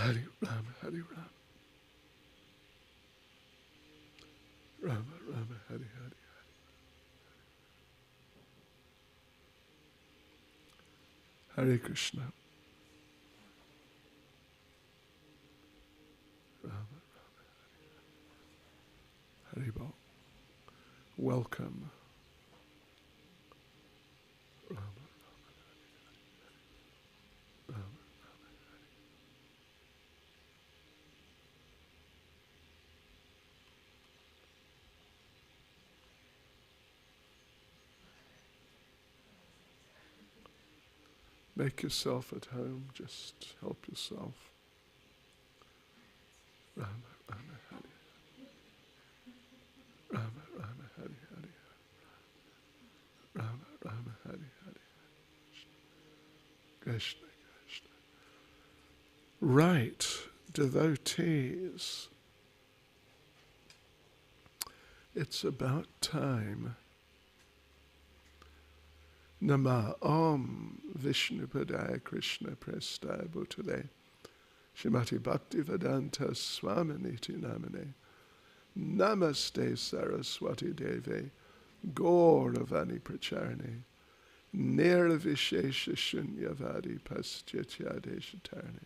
Hare Rama, Hare Rama. Rama, Rama, Hare Hare. Hare Krishna. Rama, Rama, Hare Hare. Haribol. Welcome. Rama, Rama, Rama. Make yourself at home, just help yourself. Rama, Rama, Hare Rama, Rama, Hare Hare. Rama, Rama, Hare Hare. Krishna, Krishna. Right, devotees. It's about time. Nama Om Vishnupadaya Krishna Prestaya Bhutale Shrimati Bhaktivedanta Swaminiti Namane Namaste Saraswati Deve Gauravani Pracharane Nirvishesha Shunyavadi Paschyatyadeshatarane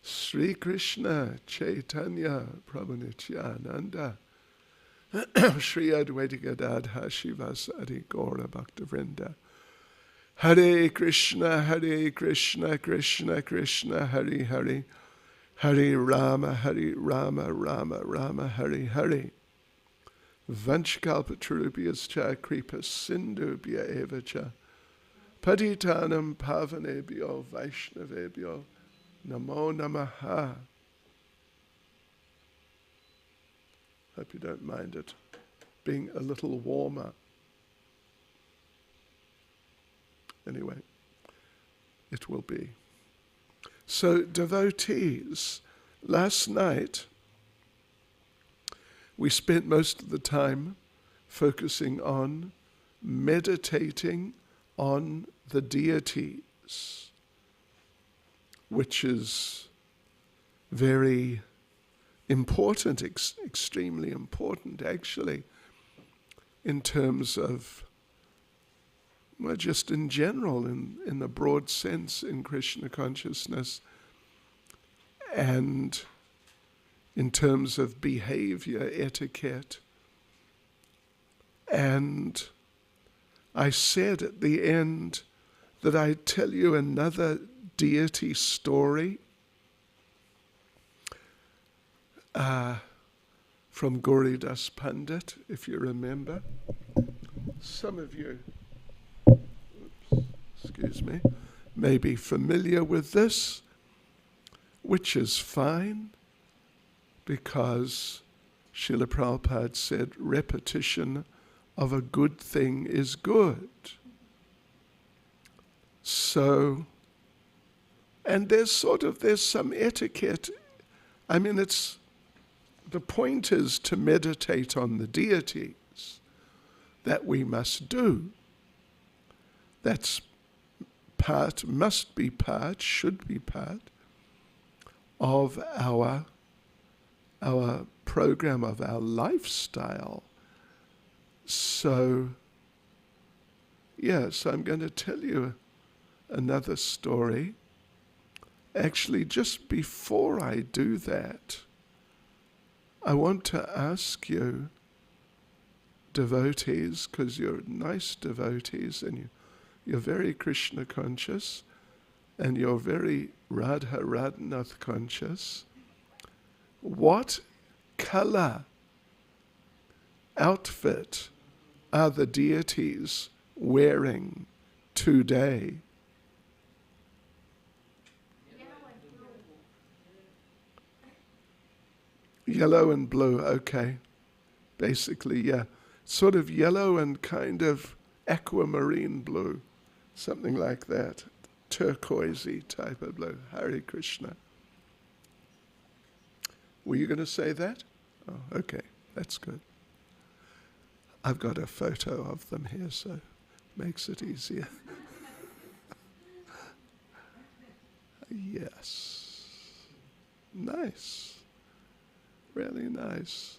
Sri Krishna Chaitanya Prabhu Nityananda Shri Advaita Gadadha Shivasari Gaura Bhaktavrinda Hare Krishna, Krishna Krishna, Hare Hare, Hare Rama, Rama Rama, Hare Hare. Vanchkalpatarubhyascha kripa sindhubhya evacha patitanam pavanebhyo vaishnavebhyo namo namaha. Hope you don't mind it being a little warmer. Anyway, it will be. So, devotees, last night we spent most of the time focusing on meditating on the deities, which is very important, extremely important actually, in terms of, well, just in general, in the broad sense in Krishna consciousness, and in terms of behavior etiquette. And I said at the end that I'd tell you another deity story from Gauridas Pandit, if you remember. Some of you, excuse me, may be familiar with this, which is fine, because Srila Prabhupada said repetition of a good thing is good. So, and there's some etiquette. I mean, the point is to meditate on the deities that we must do. That's part, must be part, should be part of our program, of our lifestyle. So, yes, I'm going to tell you another story. Actually, just before I do that, I want to ask you, devotees, because you're nice devotees and you're very Krishna conscious and you're very Radha Radhanath conscious, what color outfit are the deities wearing today? Yellow and blue, okay. Basically, yeah. Sort of yellow and kind of aquamarine blue. Something like that. Turquoisey type of blue. Hare Krishna. Were you going to say that? Oh, okay. That's good. I've got a photo of them here, so it makes it easier. Yes. Nice. Really nice.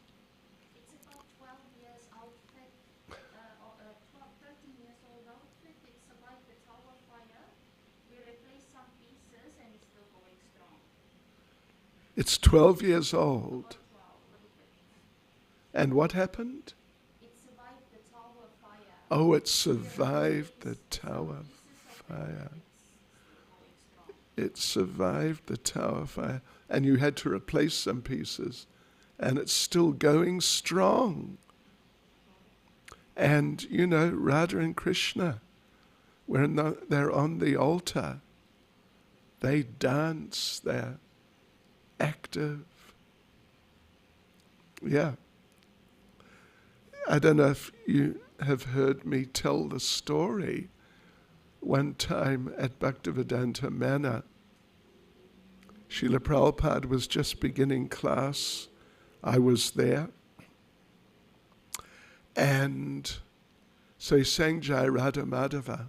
It's about 12 years outfit, 13 years old outfit. It's survived the tower fire. We replaced some pieces and it's still going strong. It's 12 years old. About 12, a little bit. And what happened? It survived the tower fire. Oh, it survived the tower fire. It survived the tower fire. And you had to replace some pieces. And it's still going strong. And, you know, Radha and Krishna, when they're on the altar, they dance, they're active. Yeah. I don't know if you have heard me tell the story. One time at Bhaktivedanta Manor, Srila Prabhupada was just beginning class. I was there. And so he sang Jai Radha Madhava.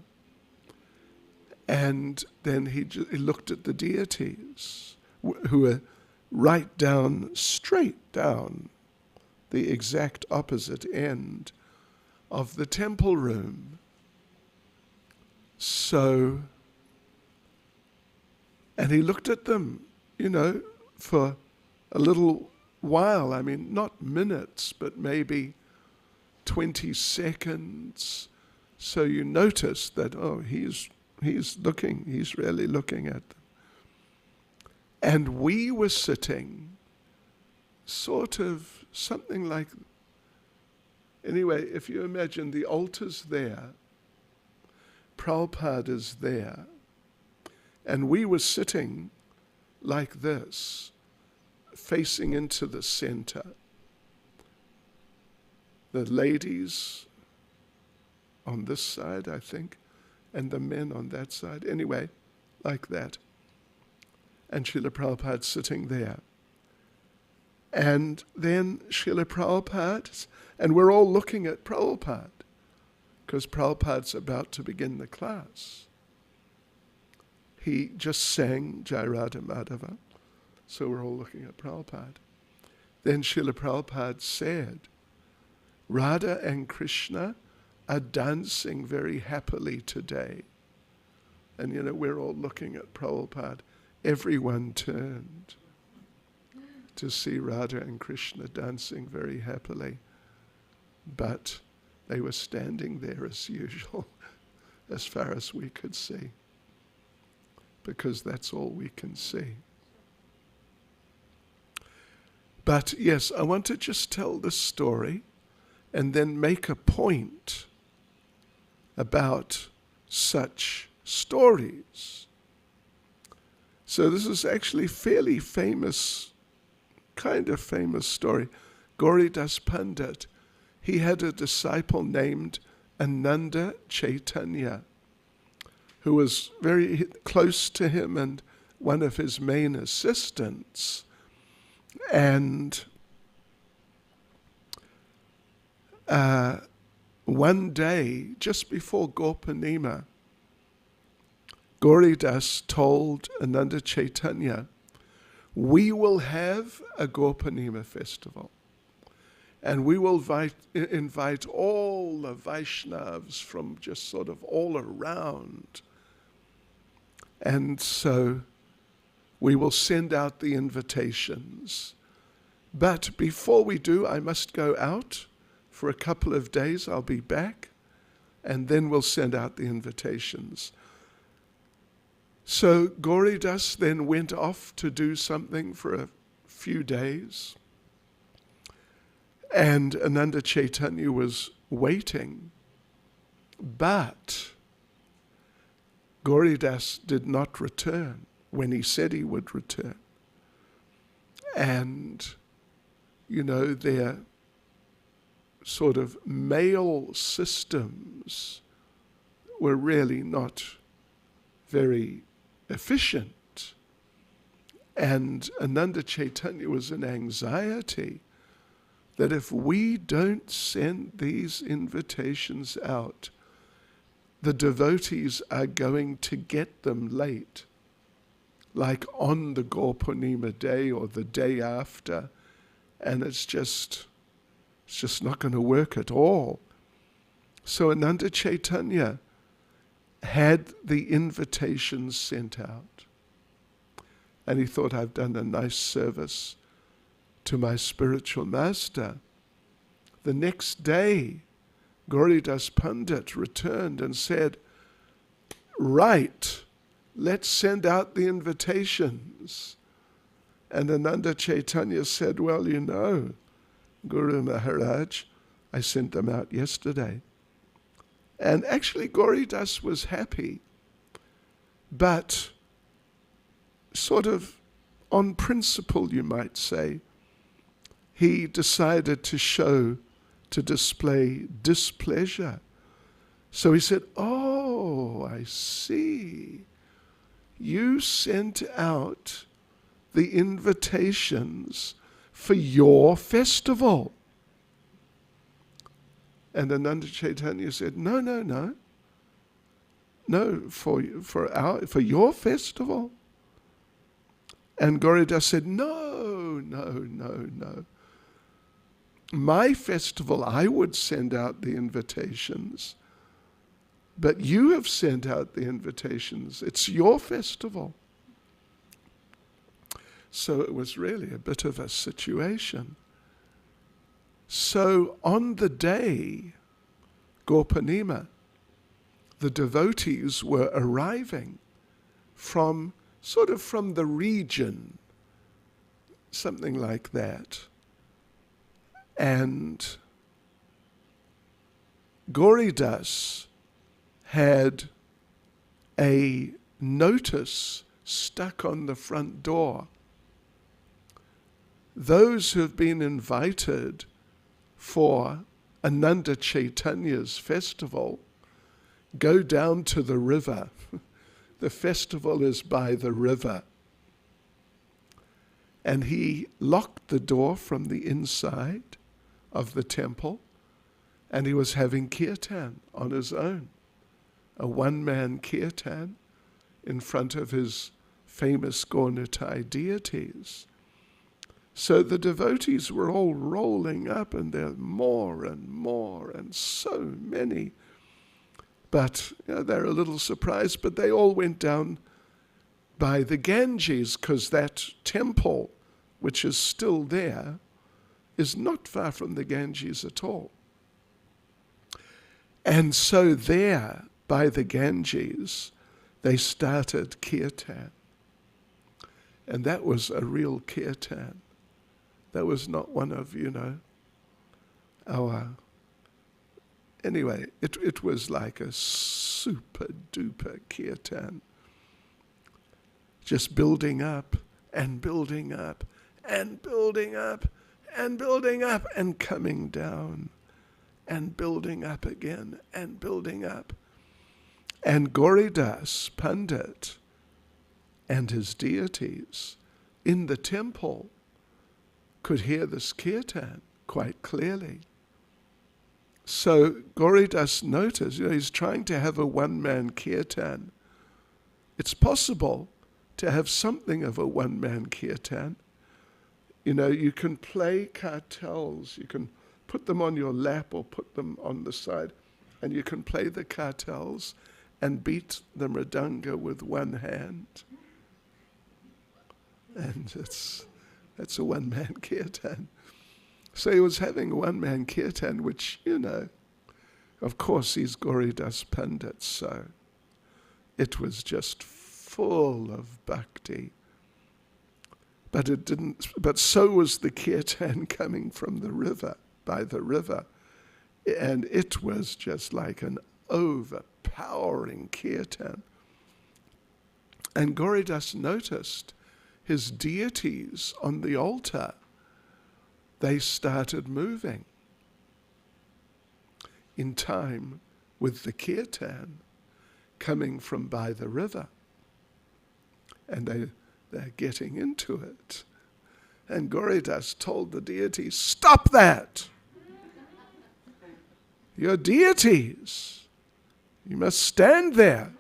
And then he looked at the deities who were straight down, the exact opposite end of the temple room. So, and he looked at them, you know, for a little while. I mean, not minutes, but maybe 20 seconds. So you notice that, oh, he's really looking at them. And we were sitting sort of something like, anyway, if you imagine the altar's there, Prabhupada is there, and we were sitting like this, facing into the center. The ladies on this side, I think, and the men on that side. Anyway, like that. And Srila Prabhupada sitting there. And then Srila Prabhupada, and we're all looking at Prabhupada, because Prabhupada's about to begin the class. He just sang Jai Radha Madhava, so we're all looking at Prabhupada. Then Srila Prabhupada said, Radha and Krishna are dancing very happily today. And you know, we're all looking at Prabhupada. Everyone turned to see Radha and Krishna dancing very happily. But they were standing there as usual, as far as we could see, because that's all we can see. But yes, I want to just tell this story and then make a point about such stories. So this is actually fairly famous, kind of famous story. Gauridas Pandit, he had a disciple named Ananda Chaitanya, who was very close to him and one of his main assistants. And one day, just before Gopurnima, Gauridas told Ananda Chaitanya, we will have a Gopurnima festival. And we will invite all the Vaishnavas from just sort of all around. And so we will send out the invitations. But before we do, I must go out for a couple of days. I'll be back, and then we'll send out the invitations. So Gauridas then went off to do something for a few days. And Ananda Chaitanya was waiting. But Gauridas did not return when he said he would return. And, you know, their sort of mail systems were really not very efficient. And Ananda Chaitanya was in anxiety that if we don't send these invitations out, the devotees are going to get them late. like on the Gaur Purnima day or the day after, and it's just not going to work at all. So Ananda Chaitanya had the invitations sent out. And he thought, I've done a nice service to my spiritual master. The next day, Gauridas Pandit returned and said, right, let's send out the invitations. And Ananda Chaitanya said, well, you know, Guru Maharaj, I sent them out yesterday. And actually Gauridas was happy, but sort of on principle, you might say, he decided to display displeasure. So he said, oh, I see. You sent out the invitations for your festival. And Ananda Chaitanya said, no, for your festival. And Gauridas said, no. My festival, I would send out the invitations, but you have sent out the invitations. It's your festival. So it was really a bit of a situation. So on the day, Gaur Purnima, the devotees were arriving from the region, something like that. And Gauridas had a notice stuck on the front door. Those who have been invited for Ananda Chaitanya's festival, go down to the river. The festival is by the river. And he locked the door from the inside of the temple, and he was having kirtan on his own, a one-man kirtan in front of his famous Gaur-Nitai deities. So the devotees were all rolling up, and there were more and so many. But they're a little surprised, but they all went down by the Ganges, because that temple, which is still there, is not far from the Ganges at all. And so there, by the Ganges, they started kirtan. And that was a real kirtan. That was not one of, our... Anyway, it was like a super duper kirtan. Just building up and building up and building up and building up and coming down and building up again and building up. And Gauridas Pandit and his deities in the temple could hear this kirtan quite clearly. So Gauridas noticed, he's trying to have a one-man kirtan. It's possible to have something of a one-man kirtan. You can play kartals. You can put them on your lap or put them on the side, and you can play the kartals and beat the mridanga with one hand. And that's a one-man kirtan. So he was having a one-man kirtan, which, of course he's Gauridas Pandit, so it was just full of bhakti. But so was the kirtan coming from the river, by the river. And it was just like an overpowering kirtan. And Gauridas noticed his deities on the altar. They started moving in time with the kirtan coming from by the river. And they're getting into it. And Gauridas told the deities, stop that! You're deities. You must stand there.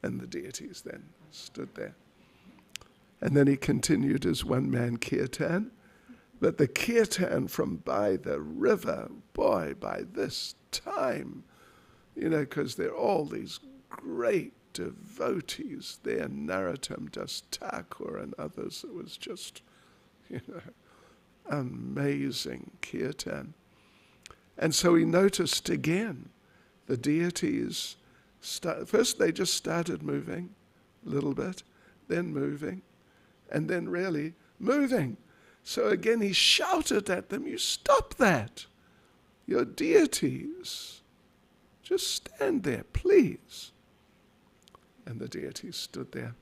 And the deities then stood there. And then he continued his one-man kirtan. But the kirtan from by the river, boy, by this time, because there are all these great devotees there, Narottam Das Thakur and others. It was just, amazing kirtan. And so he noticed again, the deities, first they just started moving a little bit, then moving, and then really moving. So again he shouted at them, you stop that. You're deities. Just stand there, please. And the deities stood there.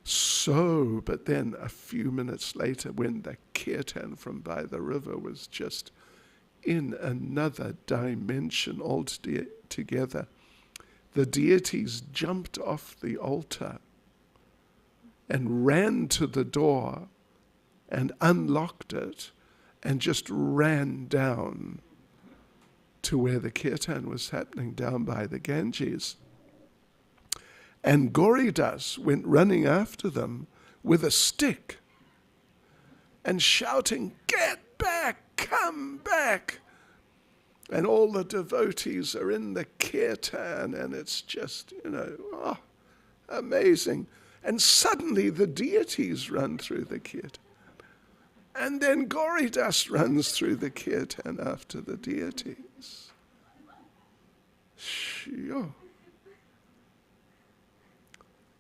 So, but then a few minutes later, when the kirtan from by the river was just in another dimension altogether, the deities jumped off the altar and ran to the door and unlocked it and just ran down to where the kirtan was happening down by the Ganges. And Gauridas went running after them with a stick and shouting, get back, come back. And all the devotees are in the kirtan, and it's just, amazing. And suddenly the deities run through the kirtan. And then Gauridas runs through the kirtan after the deities. Sure.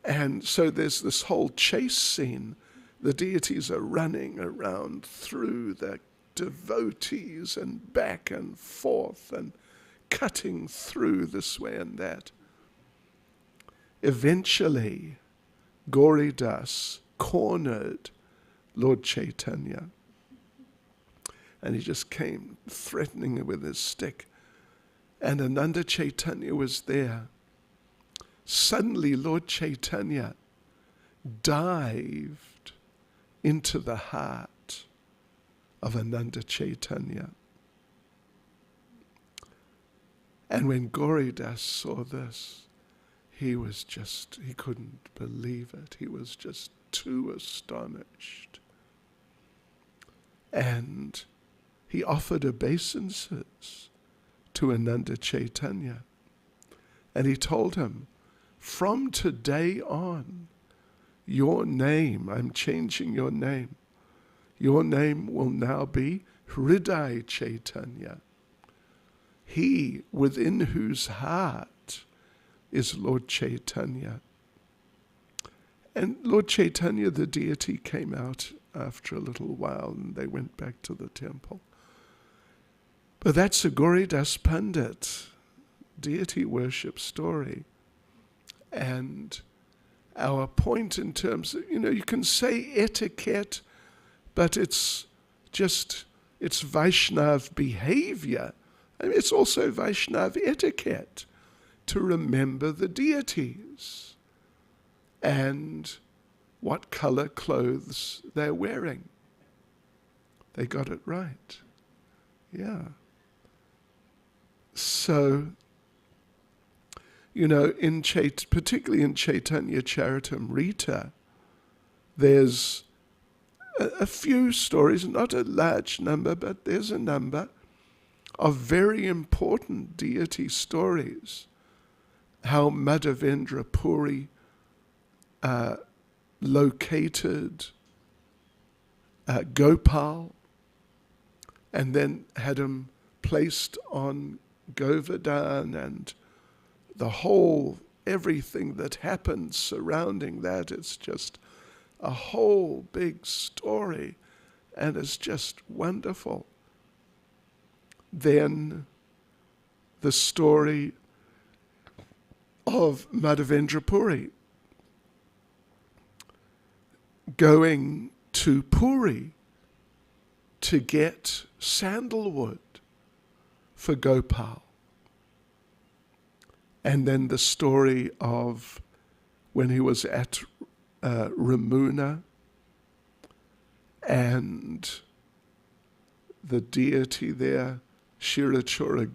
And so there's this whole chase scene. The deities are running around through the devotees and back and forth and cutting through this way and that. Eventually, Gauridas cornered Lord Chaitanya, and he just came threatening with his stick. And Ananda Chaitanya was there. Suddenly Lord Chaitanya dived into the heart of Ananda Chaitanya. And when Gauridas saw this, he couldn't believe it. He was just too astonished. And he offered obeisances to Ananda Chaitanya. And he told him, from today on, your name, I'm changing your name. Your name will now be Hriday Chaitanya. He within whose heart is Lord Chaitanya. And Lord Chaitanya, the deity, came out after a little while and they went back to the temple. But that's a Gauridas Pandit deity worship story. And our point in terms of, you can say etiquette, but it's Vaishnava behavior. I mean, it's also Vaishnava etiquette to remember the deities and what color clothes they're wearing. They got it right. Yeah. So, particularly in Chaitanya Charitamrita, there's a few stories, not a large number, but there's a number of very important deity stories. How Madhavendra Puri located Gopal and then had him placed on Govardhan, and the whole, everything that happened surrounding that, it's just a whole big story, and it's just wonderful. Then the story of Madhavendra Puri going to Puri to get sandalwood for Gopal. And then the story of when he was at Ramuna and the deity there, Shirachura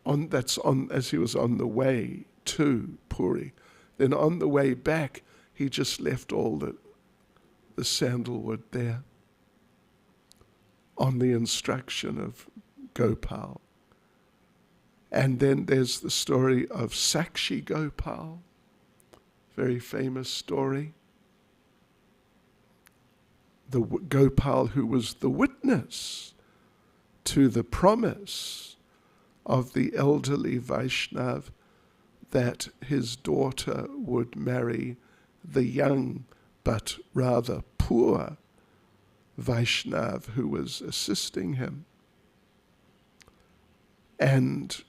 as he was on the way to Puri. Then on the way back, he just left all the sandalwood there on the instruction of Gopal. And then there's the story of Sakshi Gopal, very famous story. The Gopal who was the witness to the promise of the elderly Vaishnav that his daughter would marry the young but rather poor Vaishnav who was assisting him. And,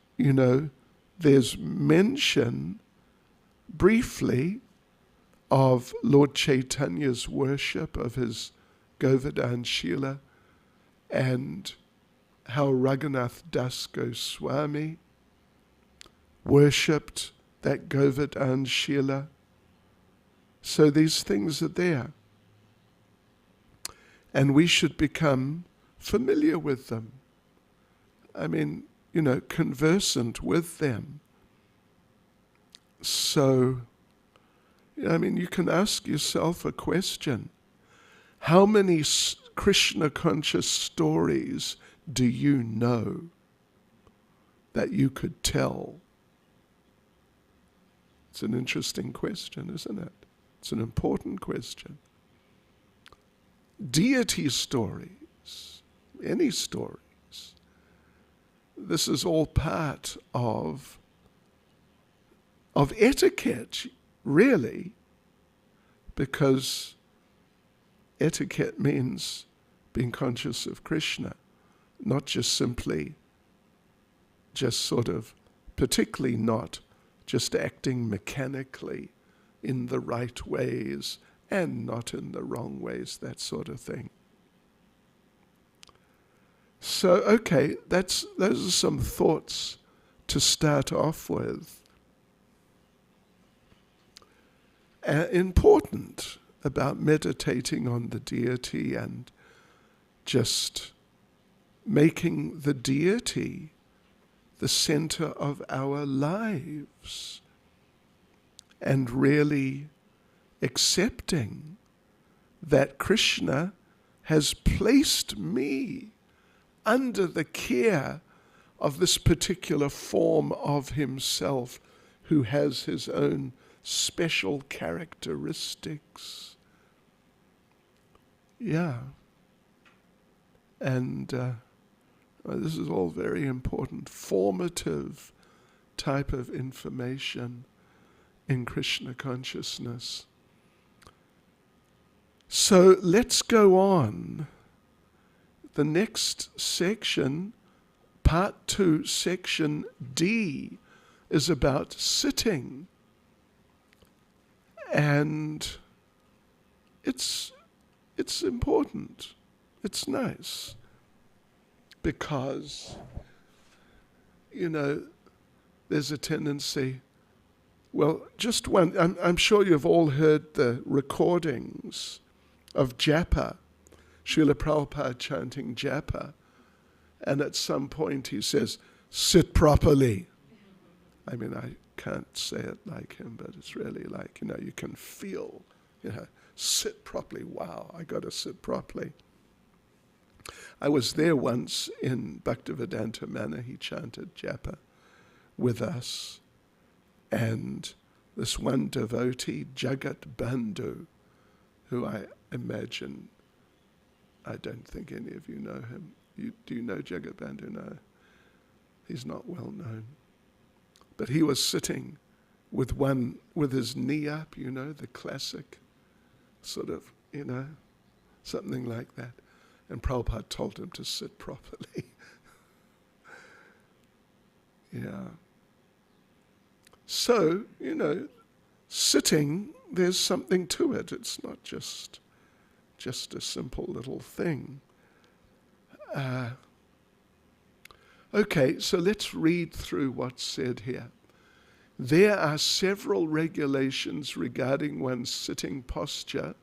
there's mention briefly of Lord Chaitanya's worship of his Govardhan Shila and how Raghunath Das Goswami worshipped that Govardhan Shila. So these things are there. And we should become familiar with them. I mean, conversant with them. So, you can ask yourself a question. How many Krishna conscious stories do you know that you could tell? It's an interesting question, isn't it? It's an important question. Deity stories, any stories. This is all part of etiquette, really, because etiquette means being conscious of Krishna, not just simply, particularly not just acting mechanically in the right ways and not in the wrong ways, that sort of thing. So, okay, those are some thoughts to start off with. Important about meditating on the deity and just making the deity the center of our lives and really accepting that Krishna has placed me under the care of this particular form of himself who has his own special characteristics. Yeah. And this is all very important, formative type of information in Krishna consciousness. So let's go on. The next section, part 2, section D, is about sitting. And it's important. It's nice. Because, there's a tendency. Well, just one. I'm sure you've all heard the recordings of japa, Srila Prabhupada chanting japa, and at some point he says, sit properly. I mean, I can't say it like him, but it's really like, you can feel, sit properly. Wow, I got to sit properly. I was there once in Bhaktivedanta Manor. He chanted japa with us. And this one devotee, Jagat Bandhu, who I imagine, I don't think any of you know him. Do you know Jagat Bandhu? No. He's not well known. But he was sitting with his knee up, the classic sort of, something like that. And Prabhupada told him to sit properly. Yeah. So, sitting, there's something to it. It's not just a simple little thing. Okay, so let's read through what's said here. There are several regulations regarding one's sitting posture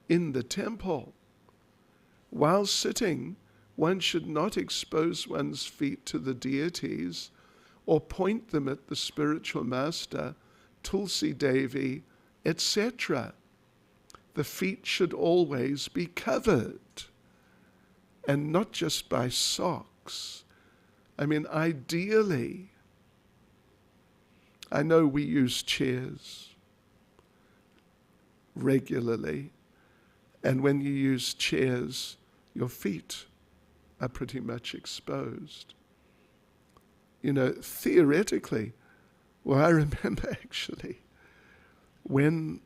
in the temple. While sitting, one should not expose one's feet to the deities or point them at the spiritual master, Tulsi Devi, etc. The feet should always be covered, and not just by socks. I mean, ideally, I know we use chairs regularly, and when you use chairs, your feet are pretty much exposed. You know, theoretically, well, I remember actually when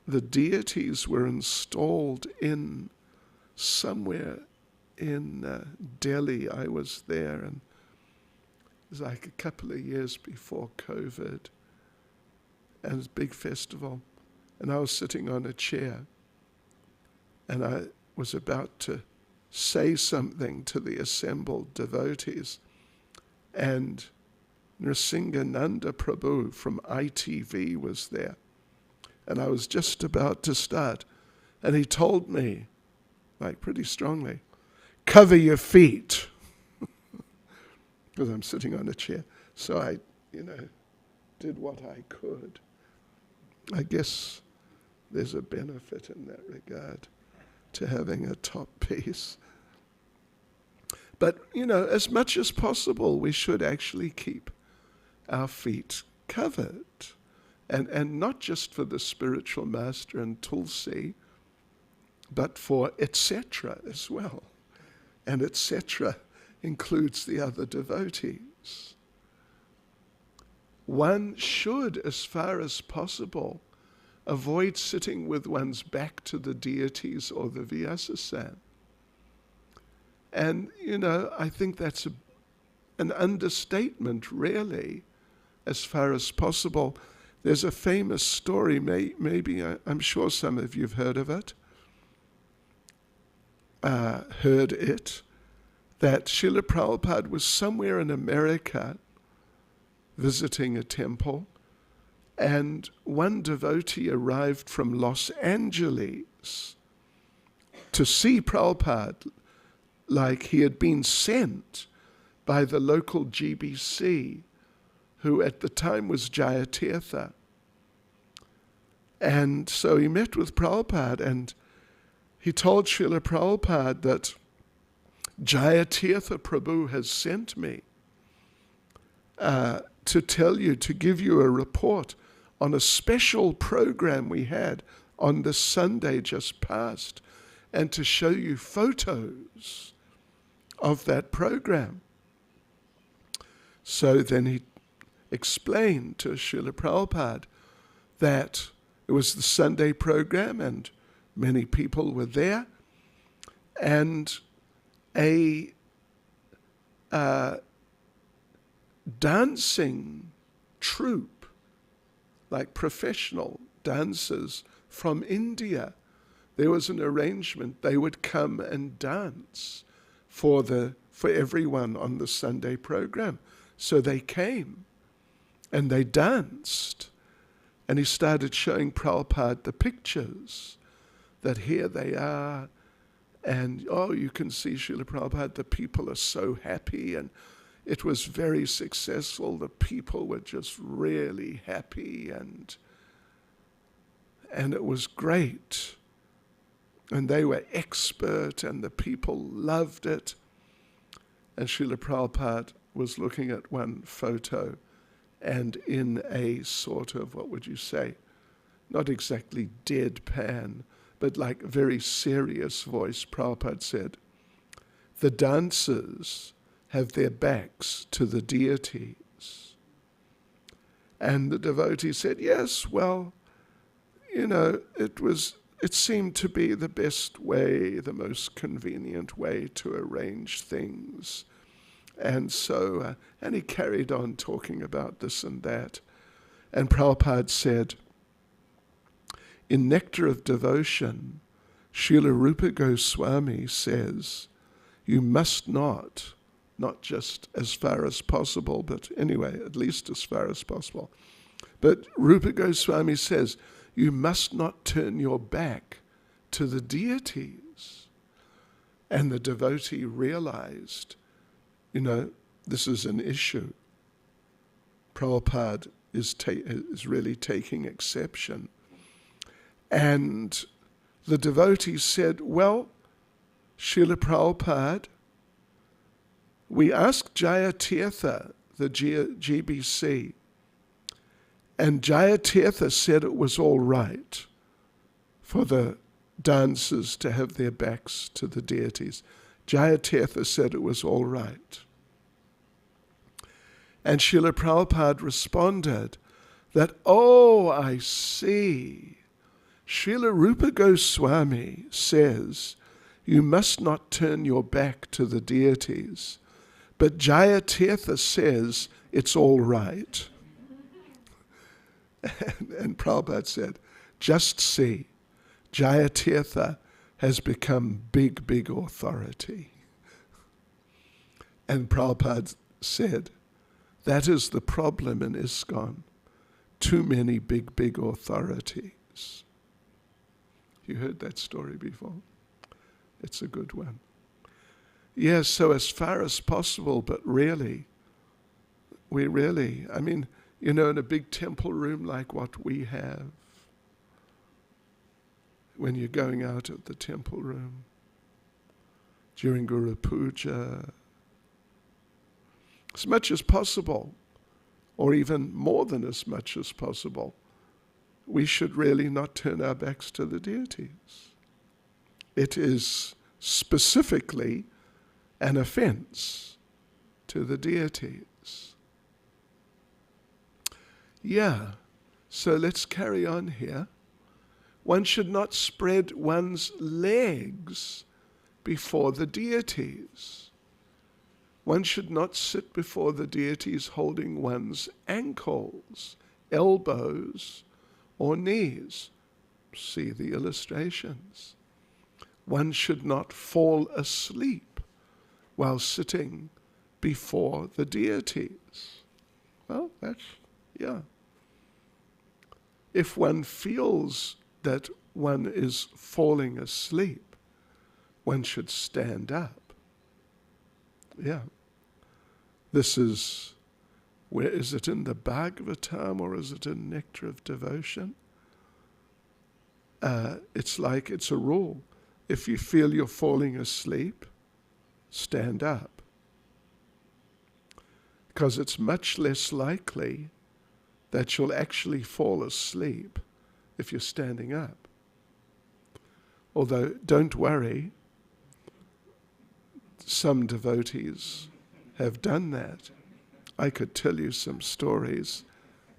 the deities were installed in somewhere in Delhi, I was there, and it was like a couple of years before COVID, and it was a big festival, and I was sitting on a chair, and I was about to say something to the assembled devotees, and Nrsingananda Prabhu from ITV was there, and I was just about to start, and he told me, like pretty strongly, cover your feet, because I'm sitting on a chair. So I, did what I could. I guess there's a benefit in that regard to having a top piece. But, as much as possible, we should actually keep our feet covered. And not just for the spiritual master and Tulsi, but for etc. as well. And etc. includes the other devotees. One should, as far as possible, avoid sitting with one's back to the deities or the Vyasa-san. And, I think that's an understatement, really, as far as possible. There's a famous story, maybe I'm sure some of you have heard of it, that Srila Prabhupada was somewhere in America visiting a temple, and one devotee arrived from Los Angeles to see Prabhupada, like he had been sent by the local GBC, who at the time was Jayatirtha. And so he met with Prabhupada, and he told Srila Prabhupada that Jayatirtha Prabhu has sent me to tell you, to give you a report on a special program we had on this Sunday just past, and to show you photos of that program. So then he explained to Srila Prabhupada that it was the Sunday program and many people were there, and a dancing troupe, like professional dancers from India. There was an arrangement, they would come and dance for everyone on the Sunday program. So they came and they danced, and he started showing Prabhupada the pictures, that here they are, and you can see Srila Prabhupada, the people are so happy, and it was very successful. The people were just really happy, and it was great. And they were expert, and the people loved it. And Srila Prabhupada was looking at one photo, and in a sort of, what would you say, not exactly deadpan, but like very serious voice, Prabhupada said, the dancers have their backs to the deities. And the devotee said, yes, well, it seemed to be the best way, the most convenient way to arrange things. And so, and he carried on talking about this and that. And Prabhupada said, in Nectar of Devotion, Srila Rupa Goswami says, you must not just as far as possible, but anyway, at least as far as possible. But Rupa Goswami says, you must not turn your back to the deities. And the devotee realized, this is an issue. Prabhupada is really taking exception. And the devotees said, well, Srila Prabhupada, we asked Jayatirtha, the GBC, and Jayatirtha said it was all right for the dancers to have their backs to the deities. Jayatirtha said it was all right. And Srila Prabhupada responded that, oh, I see. Srila Rupa Goswami says you must not turn your back to the deities, but Jayatirtha says it's all right. And Prabhupada said, just see, Jayatirtha has become big authority. And Prabhupada said, that is the problem in ISKCON. Too many big authorities. You heard that story before? It's a good one. Yes, so as far as possible, but really, I mean, in a big temple room like what we have, when you're going out of the temple room, during Guru Puja, as much as possible, or even more than as much as possible, we should really not turn our backs to the deities. It is specifically an offense to the deities. Yeah, so let's carry on here. One should not spread one's legs before the deities. One should not sit before the deities holding one's ankles, elbows, or knees. See the illustrations. One should not fall asleep while sitting before the deities. Well, yeah. If one feels that one is falling asleep, one should stand up. Yeah. This is, where is it in the Bhagavatam or is it in Nectar of Devotion? It's a rule. If you feel you're falling asleep, stand up. Because it's much less likely that you'll actually fall asleep if you're standing up. Although, don't worry, some devotees have done that. I could tell you some stories,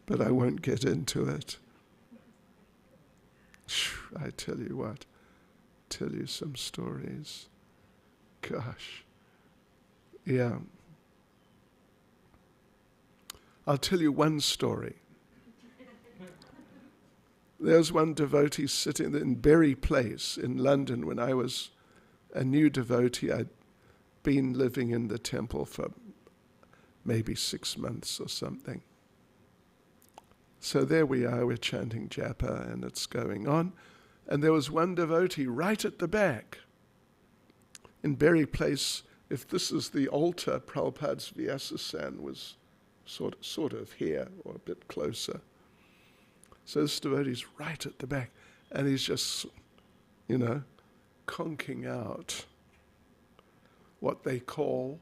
but I won't get into it. I tell you what, tell you some stories. Gosh. Yeah. I'll tell you one story. There was one devotee sitting in Berry Place in London when I was a new devotee. I'd been living in the temple for maybe 6 months or something. So there we are, we're chanting japa and it's going on. And there was one devotee right at the back. In Berry Place, if this is the altar, Prabhupada's Vyasasan was sort of here or a bit closer. So this devotee's right at the back and he's just, conking out what they call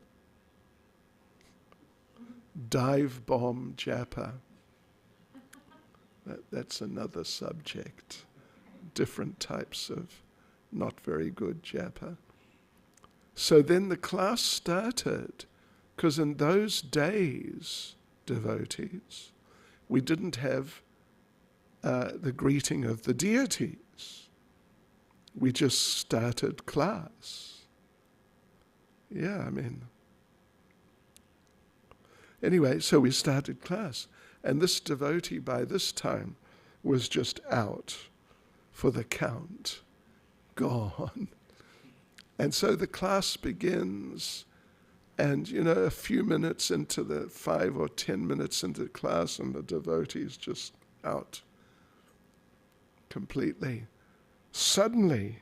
dive bomb japa. That's another subject. Different types of not very good japa. So then the class started, because in those days, devotees, we didn't have the greeting of the deities. We just started class. Yeah, anyway, so we started class. And this devotee by this time was just out for the count, gone. And so the class begins, and a few minutes into 5 or 10 minutes into class, and the devotee's just out completely. Suddenly,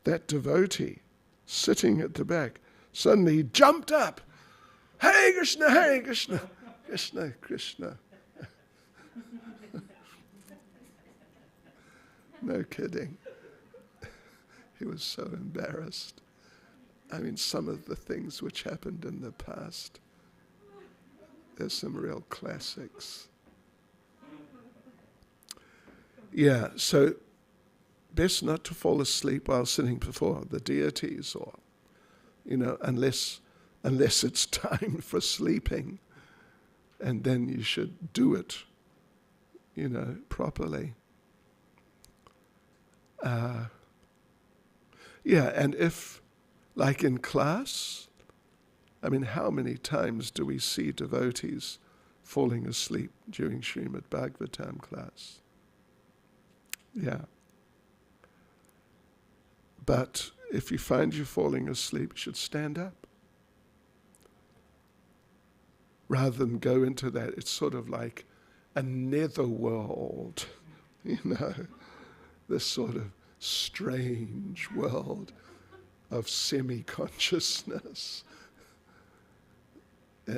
that devotee sitting at the back, suddenly he jumped up. Hare Krishna, Krishna, Krishna. No kidding. He was so embarrassed. I mean, some of the things which happened in the past, there's some real classics. Yeah, so best not to fall asleep while sitting before the deities, or, unless it's time for sleeping, and then you should do it, properly. And if, like in class, I mean, how many times do we see devotees falling asleep during Srimad Bhagavatam class? Yeah. But if you find you falling asleep, you should stand up. Rather than go into that, it's sort of like a netherworld, this sort of strange world of semi-consciousness.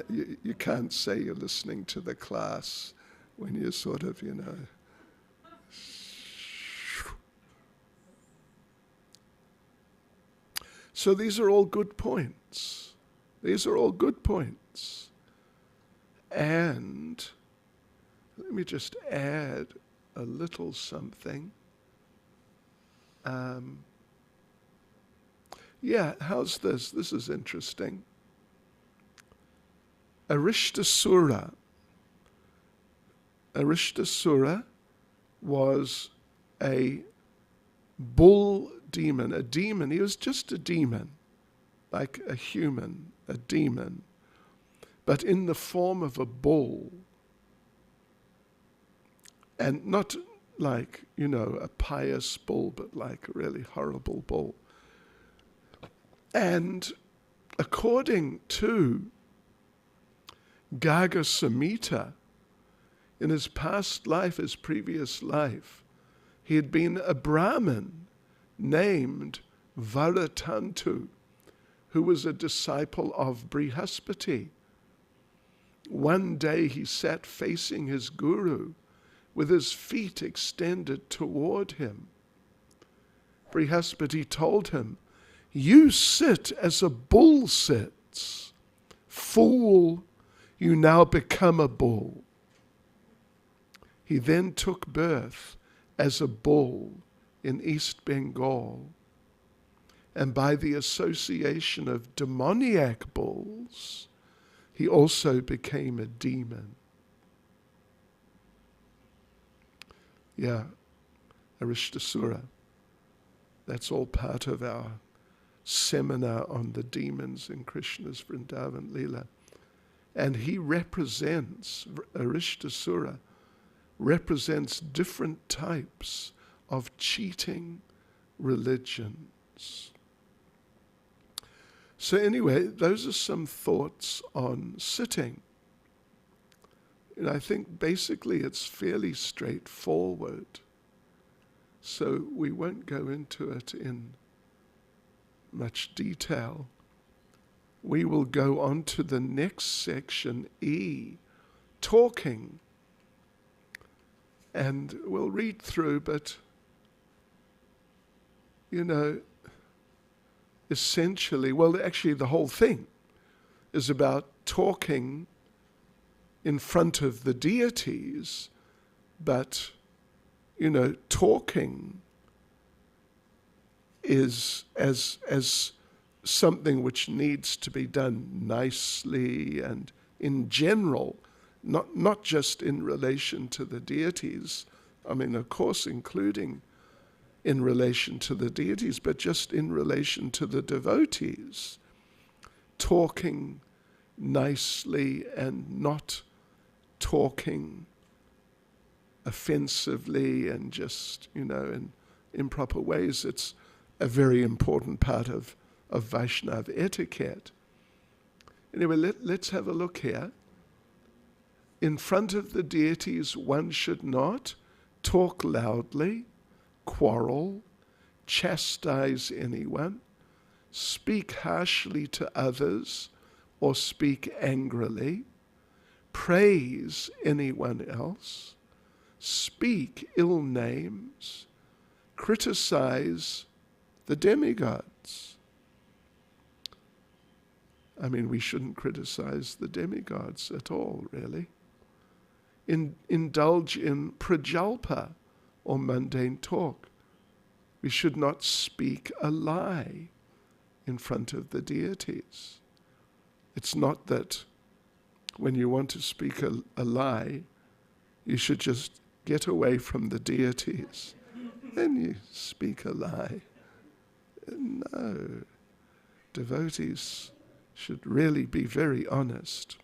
You can't say you're listening to the class when you're sort of, So these are all good points. These are all good points. And let me just add a little something. How's this? This is interesting. Arishtasura was a bull demon, a demon. He was just a demon, like a human, a demon, but in the form of a bull. And not like, a pious bull, but like a really horrible bull. And according to Garga Samhita, in his past life, his previous life, he had been a Brahmin named Varatantu, who was a disciple of Brihaspati. One day he sat facing his guru with his feet extended toward him. Brihaspati told him, "You sit as a bull sits. Fool, you now become a bull." He then took birth as a bull in East Bengal, and by the association of demoniac bulls, he also became a demon. Yeah, Arishtasura. That's all part of our seminar on the demons in Krishna's Vrindavan Leela. And he represents, Arishtasura, represents different types of cheating religions. So anyway, those are some thoughts on sitting. And I think basically it's fairly straightforward. So we won't go into it in much detail. We will go on to the next section, E, talking. And we'll read through, but, essentially, actually the whole thing is about talking in front of the deities, but, talking is as something which needs to be done nicely and in general, not just in relation to the deities, I mean, of course, including in relation to the deities, but just in relation to the devotees, talking nicely and not talking offensively and just, in improper ways. It's a very important part of Vaishnava etiquette. Anyway, let's have a look here. In front of the deities, one should not talk loudly, quarrel, chastise anyone, speak harshly to others, or speak angrily, praise anyone else, speak ill names, criticize the demigods. I mean, we shouldn't criticize the demigods at all, really. Indulge in prajalpa, or mundane talk. We should not speak a lie in front of the deities. It's not that when you want to speak a lie, you should just get away from the deities. Then you speak a lie. No. Devotees should really be very honest.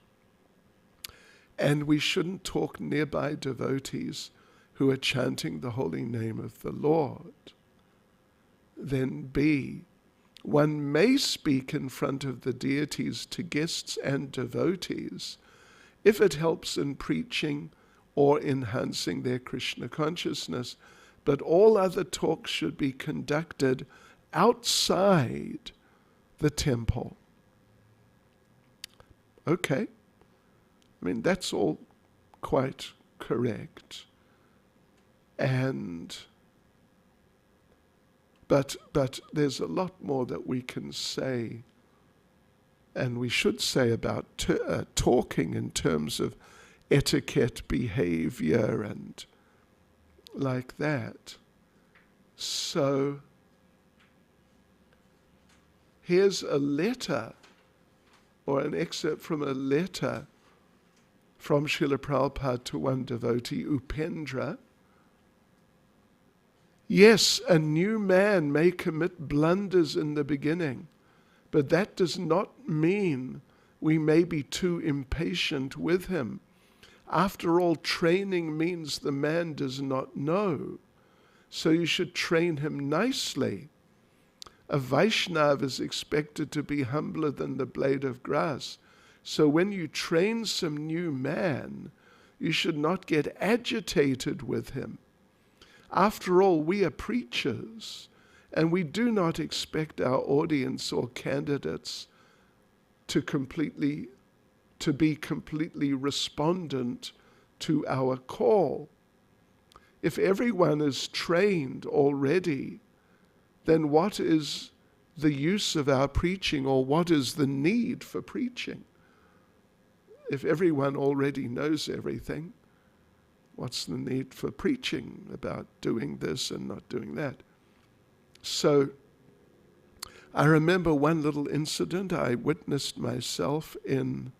And we shouldn't talk nearby devotees who are chanting the holy name of the Lord. Then B, one may speak in front of the deities to guests and devotees if it helps in preaching or enhancing their Krishna consciousness, but all other talks should be conducted outside the temple. Okay. I mean, that's all quite correct. But there's a lot more that we can say, and we should say about talking in terms of etiquette, behavior, and like that. So here's a letter, or an excerpt from a letter from Srila Prabhupada to one devotee, Upendra. Yes, a new man may commit blunders in the beginning, but that does not mean we may be too impatient with him. After all, training means the man does not know, so you should train him nicely. A Vaishnava is expected to be humbler than the blade of grass. So when you train some new man, you should not get agitated with him. After all, we are preachers, and we do not expect our audience or candidates to be completely respondent to our call. If everyone is trained already, then what is the use of our preaching, or what is the need for preaching? If everyone already knows everything, what's the need for preaching about doing this and not doing that? So I remember one little incident I witnessed myself in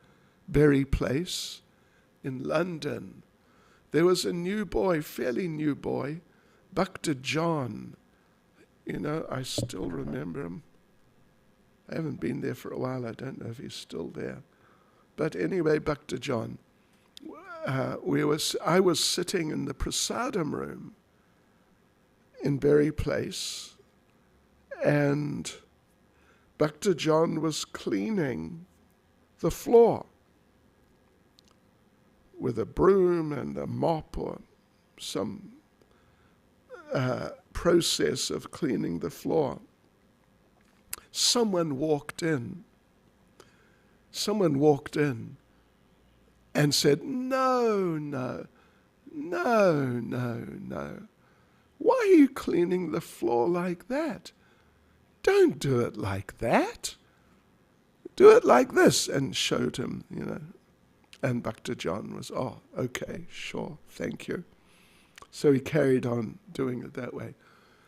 Berry Place in London. There was a new boy, fairly new boy, Bhakta John. You know, I still remember him. I haven't been there for a while. I don't know if he's still there. But anyway, Bhakta John, I was sitting in the prasadam room in Berry Place, and Bhakta John was cleaning the floor with a broom and a mop or some process of cleaning the floor. Someone walked in and said, no. Why are you cleaning the floor like that? Don't do it like that. Do it like this, and showed him, you know. And Bhakta John was, oh, okay, sure, thank you. So he carried on doing it that way.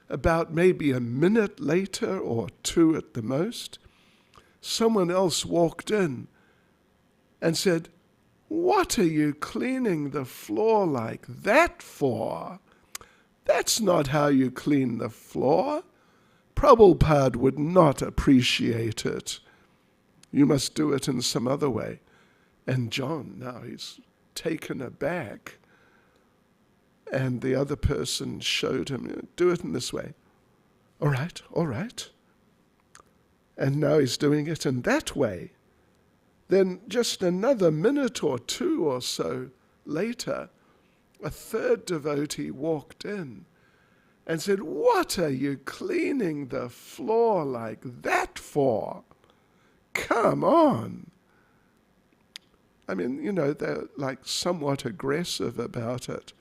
About maybe a minute later, or two at the most, someone else walked in and said, what are you cleaning the floor like that for? That's not how you clean the floor. Prabhupada would not appreciate it. You must do it in some other way. And John, now he's taken aback. And the other person showed him, do it in this way. All right. And now he's doing it in that way. Then just another minute or two or so later, a third devotee walked in and said, what are you cleaning the floor like that for? Come on. I mean, you know, they're like somewhat aggressive about it.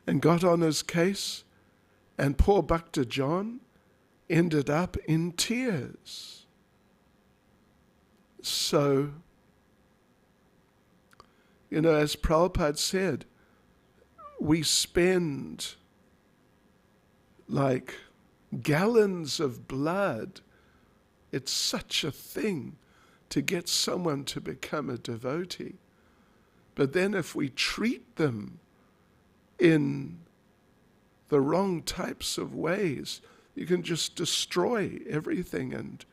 and got on his case, and poor Bhakta John ended up in tears. So, as Prabhupada said, we spend like gallons of blood. It's such a thing to get someone to become a devotee. But then if we treat them in the wrong types of ways, you can just destroy everything and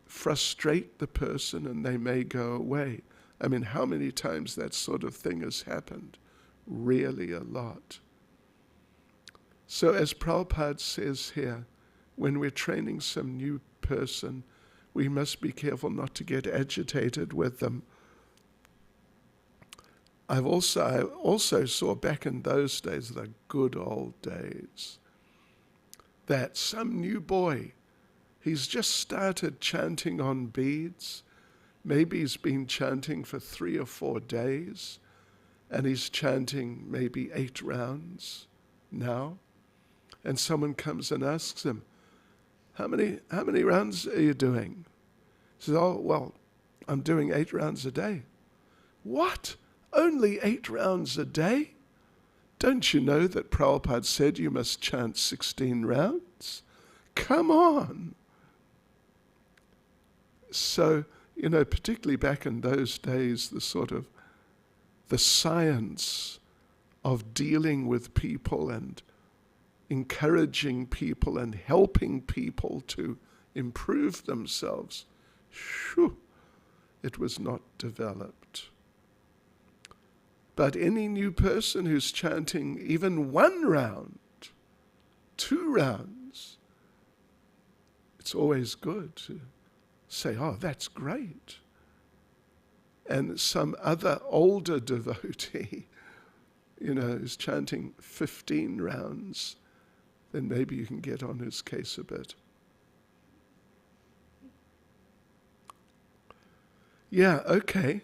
frustrate the person, and they may go away. I mean, how many times that sort of thing has happened? Really a lot. So as Prabhupada says here, when we're training some new person, we must be careful not to get agitated with them. I also saw back in those days, the good old days, that some new boy, he's just started chanting on beads. Maybe he's been chanting for 3 or 4 days, and he's chanting maybe 8 rounds now. And someone comes and asks him, how many rounds are you doing? He says, oh, well, I'm doing 8 rounds a day. What? Only 8 rounds a day? Don't you know that Prabhupada said you must chant 16 rounds? Come on. So, particularly back in those days, the science of dealing with people and encouraging people and helping people to improve themselves, it was not developed. But any new person who's chanting even 1 round, 2 rounds, it's always good to say, oh, that's great. And some other older devotee, is chanting 15 rounds, then maybe you can get on his case a bit. Yeah, okay.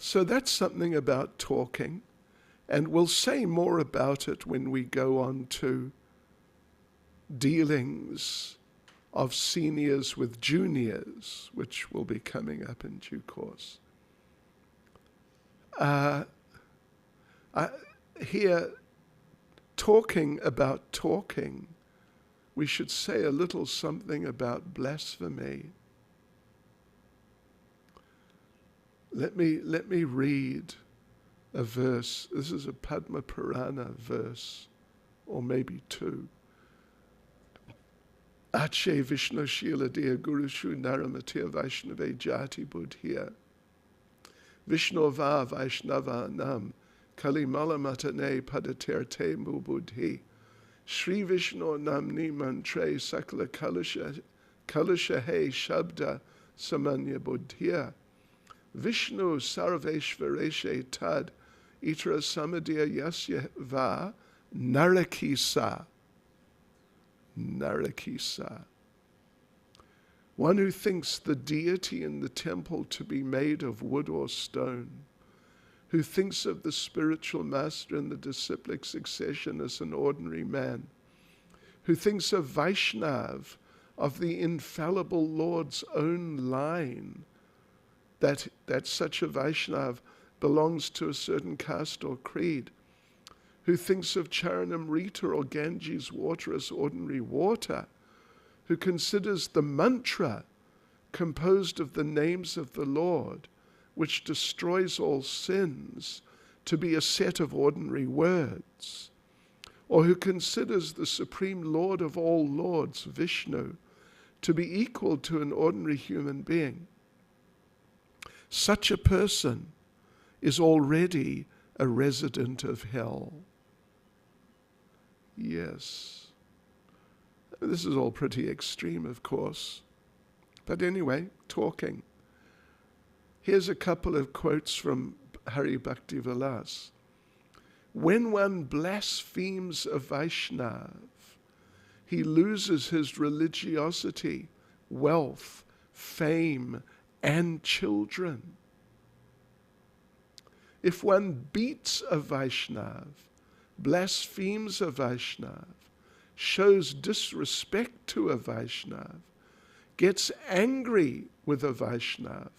So that's something about talking, and we'll say more about it when we go on to dealings of seniors with juniors, which will be coming up in due course. Here, talking about talking, we should say a little something about blasphemy. Let me read a verse. This is a Padma Purana verse, or maybe 2. Ache Vishnu Shila Deya Gurushu Naramatir Vaishnava Jati Buddhiya Vishnu Va Vaishnava Nam Kalimala Matane Padaterte Mu Buddhi Shri Vishnu Namni Mantre Sakala Kalusha He Shabda Samanya Buddhiya Vishnu Sarveshvareshe Tad Itra Samadhya Yasya Va Narakisa. Narakisa. One who thinks the deity in the temple to be made of wood or stone, who thinks of the spiritual master in the disciplic succession as an ordinary man, who thinks of Vaishnav, of the infallible Lord's own line, that such a Vaishnav belongs to a certain caste or creed, who thinks of Charanamrita or Ganges water as ordinary water, who considers the mantra composed of the names of the Lord, which destroys all sins, to be a set of ordinary words, or who considers the Supreme Lord of all Lords, Vishnu, to be equal to an ordinary human being. Such a person is already a resident of hell. Yes. This is all pretty extreme, of course. But anyway, talking. Here's a couple of quotes from Hari Bhakti Vilas. When one blasphemes a Vaishnav, he loses his religiosity, wealth, fame, and children. If one beats a Vaishnav, blasphemes a Vaishnav, shows disrespect to a Vaishnav, gets angry with a Vaishnav,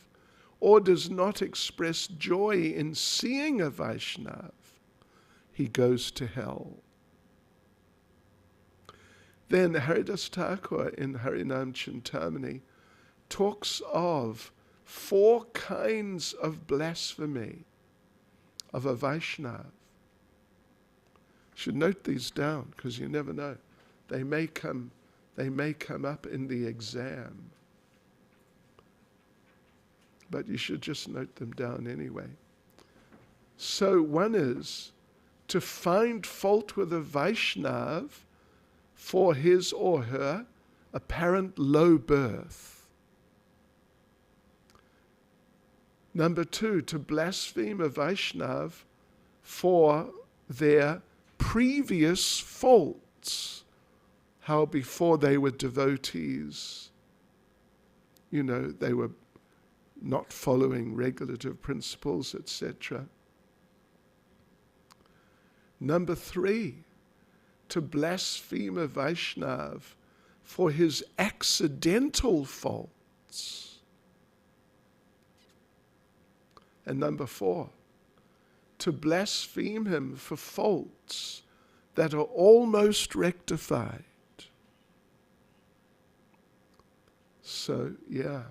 or does not express joy in seeing a Vaishnav, he goes to hell. Then Haridas Thakur in Harinam Chintamani talks of 4 kinds of blasphemy of a Vaishnav. Should note these down because you never know. They may come up in the exam. But you should just note them down anyway. So one is to find fault with a Vaishnav for his or her apparent low birth. Number 2, to blaspheme a Vaishnav for their previous faults. How before they were devotees, they were not following regulative principles, etc. Number 3, to blaspheme a Vaishnav for his accidental faults. And number 4, to blaspheme him for faults that are almost rectified. So, yeah.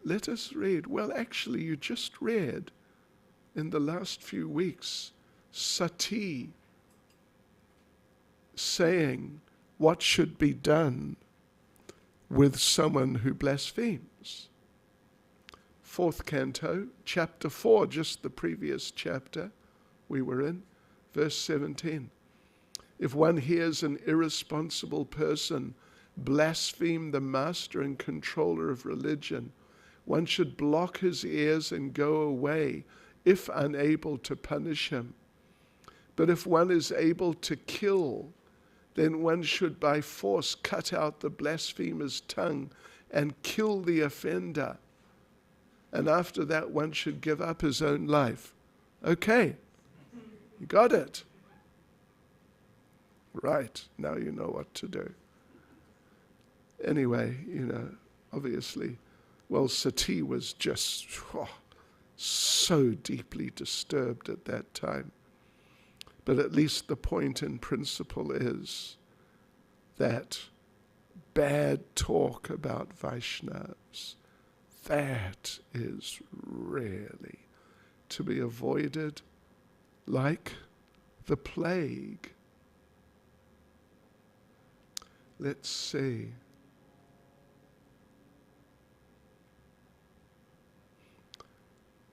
Let us read. Well, actually, you just read in the last few weeks Sati saying what should be done with someone who blasphemes. 4th canto, chapter 4, just the previous chapter we were in, verse 17. If one hears an irresponsible person blaspheme the master and controller of religion, one should block his ears and go away if unable to punish him. But if one is able to kill, then one should by force cut out the blasphemer's tongue and kill the offender. And after that, one should give up his own life. Okay, you got it. Right, now you know what to do. Anyway, obviously, Sati was just so deeply disturbed at that time. But at least the point in principle is that bad talk about Vaishnavas, that is really to be avoided like the plague. Let's see.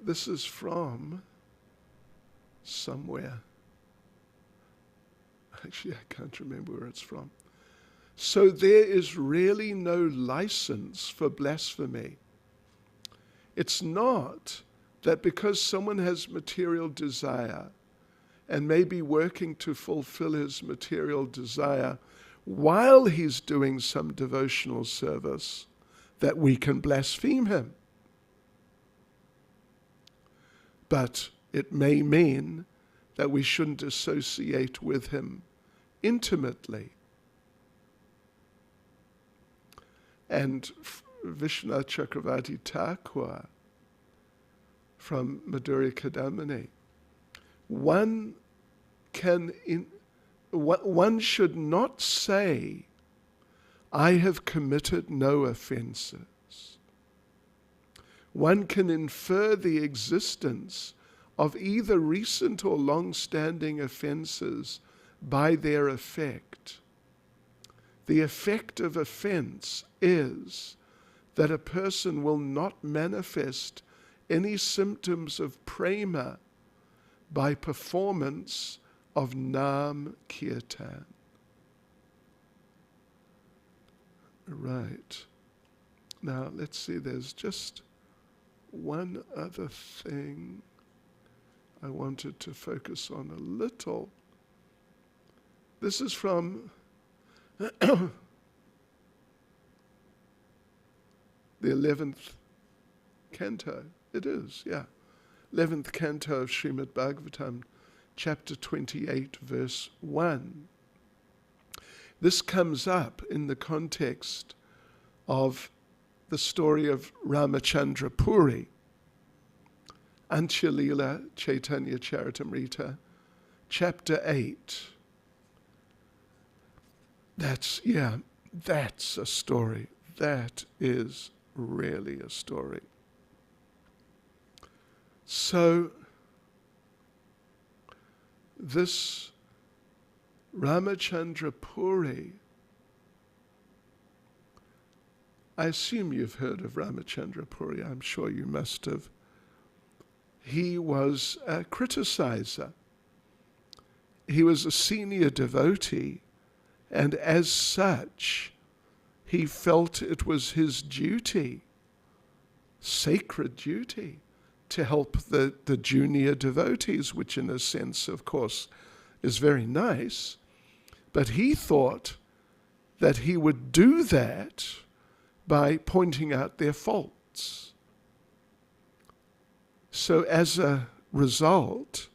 This is from somewhere. Actually, I can't remember where it's from. So there is really no license for blasphemy. It's not that because someone has material desire and may be working to fulfill his material desire while he's doing some devotional service, that we can blaspheme him. But it may mean that we shouldn't associate with him intimately. And Vishnu Chakravarti Thakur from Madhurya Kadamini, one should not say, I have committed no offenses. One can infer the existence of either recent or long-standing offenses by their effect. The effect of offense is that a person will not manifest any symptoms of prema by performance of Nam Kirtan. Right. Now, let's see, there's just one other thing I wanted to focus on a little. This is from the 11th canto. It is, yeah. 11th canto of Srimad Bhagavatam, chapter 28, verse 1. This comes up in the context of the story of Ramachandra Puri, Antya-lila Chaitanya Charitamrita, chapter 8. That's a story. That is really a story. So, this Ramachandra Puri, I assume you've heard of Ramachandra Puri, I'm sure you must have. He was a criticizer. He was a senior devotee, and as such, he felt it was his duty, sacred duty, to help the junior devotees, which in a sense, of course, is very nice. But he thought that he would do that by pointing out their faults. So as a result,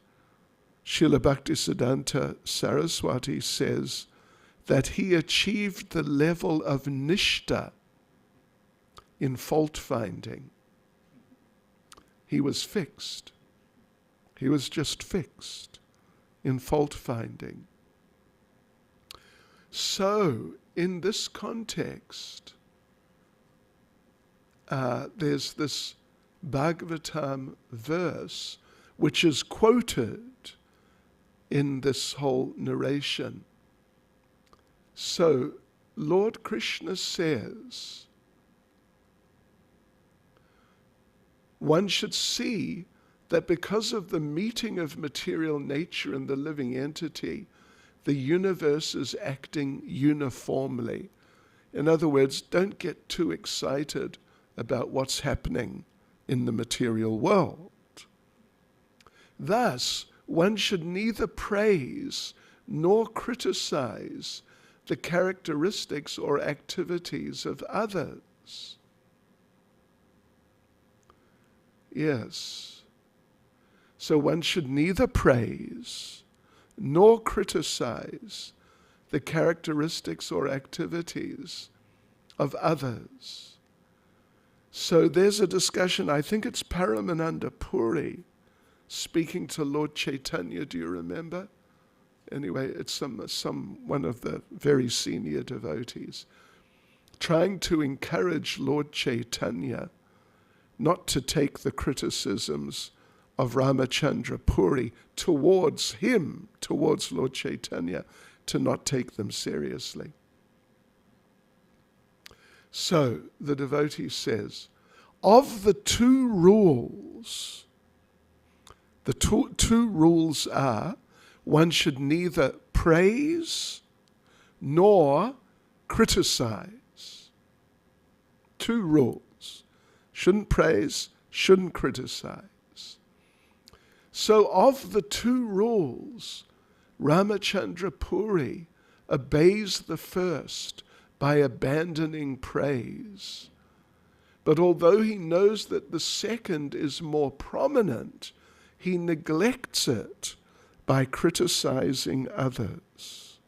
Srila Bhaktisiddhanta Saraswati says that he achieved the level of nishta in fault finding. He was fixed. He was just fixed in fault finding. So, in this context, there's this Bhagavatam verse which is quoted in this whole narration. So, Lord Krishna says, one should see that because of the meeting of material nature and the living entity, the universe is acting uniformly. In other words, don't get too excited about what's happening in the material world. Thus, one should neither praise nor criticize the characteristics or activities of others. Yes. So one should neither praise nor criticize the characteristics or activities of others. So there's a discussion, I think it's Paramananda Puri speaking to Lord Chaitanya, do you remember? Anyway, it's one of the very senior devotees, trying to encourage Lord Chaitanya not to take the criticisms of Ramachandra Puri towards him, towards Lord Chaitanya, to not take them seriously. So the devotee says, of the two rules, the two rules are, one should neither praise nor criticize. Two rules. Shouldn't praise, shouldn't criticize. So of the two rules, Ramachandra Puri obeys the first by abandoning praise. But although he knows that the second is more prominent, he neglects it by criticizing others.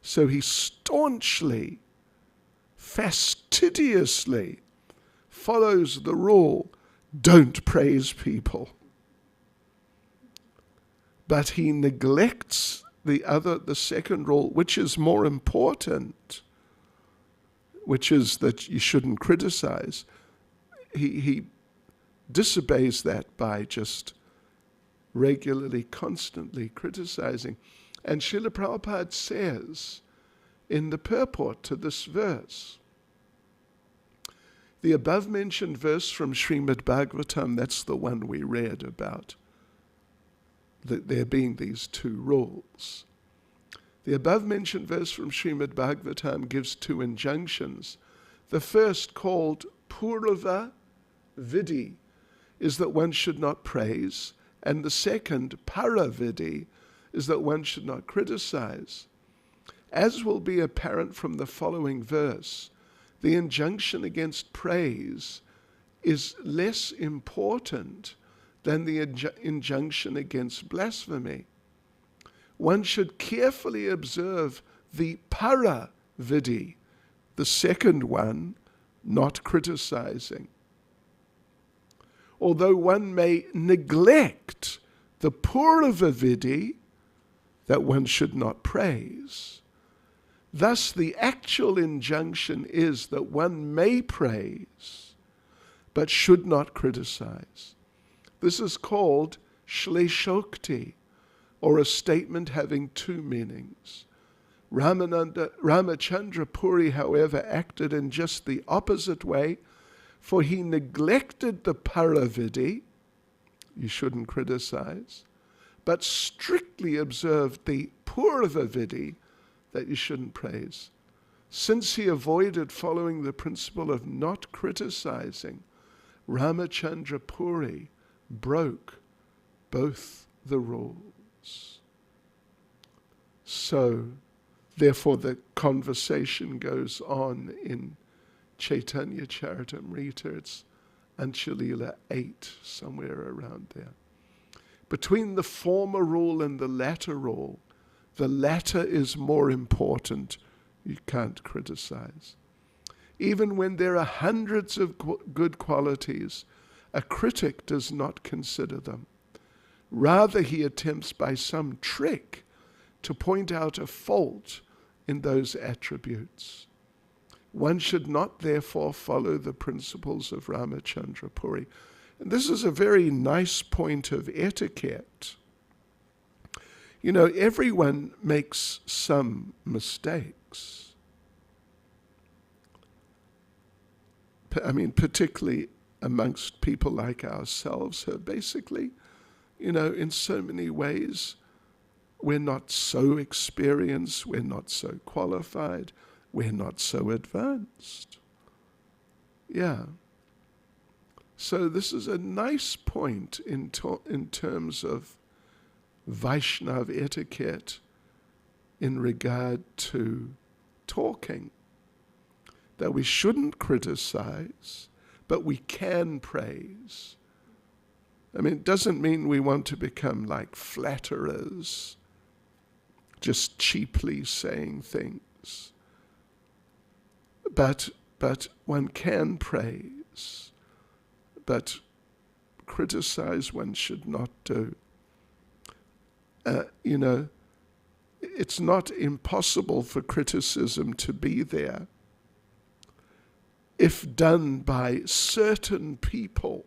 So he staunchly, fastidiously follows the rule, don't praise people. But he neglects the second rule, which is more important, which is that you shouldn't criticize. He disobeys that by just regularly, constantly criticizing. And Srila Prabhupada says in the purport to this verse, the above-mentioned verse from Srimad Bhagavatam, that's the one we read about, that there being these two rules. The above-mentioned verse from Srimad Bhagavatam gives two injunctions. The first, called Purva Vidhi, is that one should not praise, and the second, Paravidhi, is that one should not criticize. As will be apparent from the following verse, the injunction against praise is less important than the injunction against blasphemy. One should carefully observe the para vidi, the second one, not criticizing. Although one may neglect the purva vidi, that one should not praise. Thus the actual injunction is that one may praise, but should not criticize. This is called shleshokti, or a statement having two meanings. Ramachandra Puri, however, acted in just the opposite way, for he neglected the paravidi, you shouldn't criticize, but strictly observed the purvavidi, that you shouldn't praise. Since he avoided following the principle of not criticizing, Ramachandra Puri broke both the rules. So, therefore, the conversation goes on in Chaitanya Charitamrita. It's Anchulila 8, somewhere around there. Between the former rule and the latter rule, the latter is more important. You can't criticize. Even when there are hundreds of good qualities, a critic does not consider them. Rather, he attempts by some trick to point out a fault in those attributes. One should not therefore follow the principles of Ramachandra Puri. And this is a very nice point of etiquette. You know, everyone makes some mistakes. I mean, particularly amongst people like ourselves who are basically, you know, in so many ways, we're not so experienced, we're not so qualified, we're not so advanced. Yeah. So this is a nice point in terms of Vaishnava etiquette in regard to talking. That we shouldn't criticize, but we can praise. I mean, it doesn't mean we want to become like flatterers, just cheaply saying things. But one can praise, but criticize one should not do. You know, it's not impossible for criticism to be there if done by certain people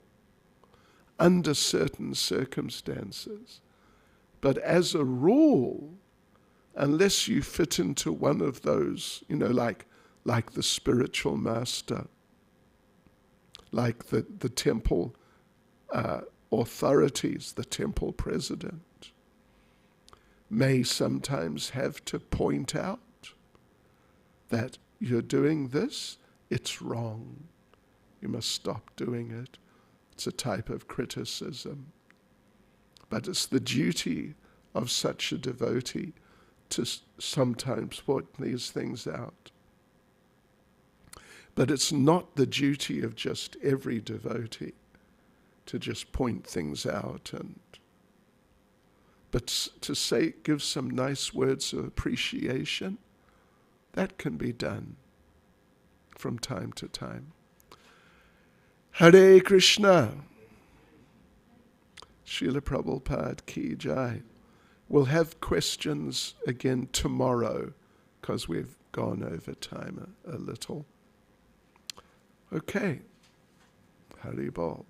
under certain circumstances. But as a rule, unless you fit into one of those, you know, like the spiritual master, like the temple authorities, the temple president, may sometimes have to point out that you're doing this, it's wrong. You must stop doing it. It's a type of criticism. But it's the duty of such a devotee to sometimes point these things out. But it's not the duty of just every devotee to just point things out but to say, give some nice words of appreciation, that can be done from time to time. Hare Krishna. Srila Prabhupada ki jai. We'll have questions again tomorrow because we've gone over time a little. Okay. Hari Bol.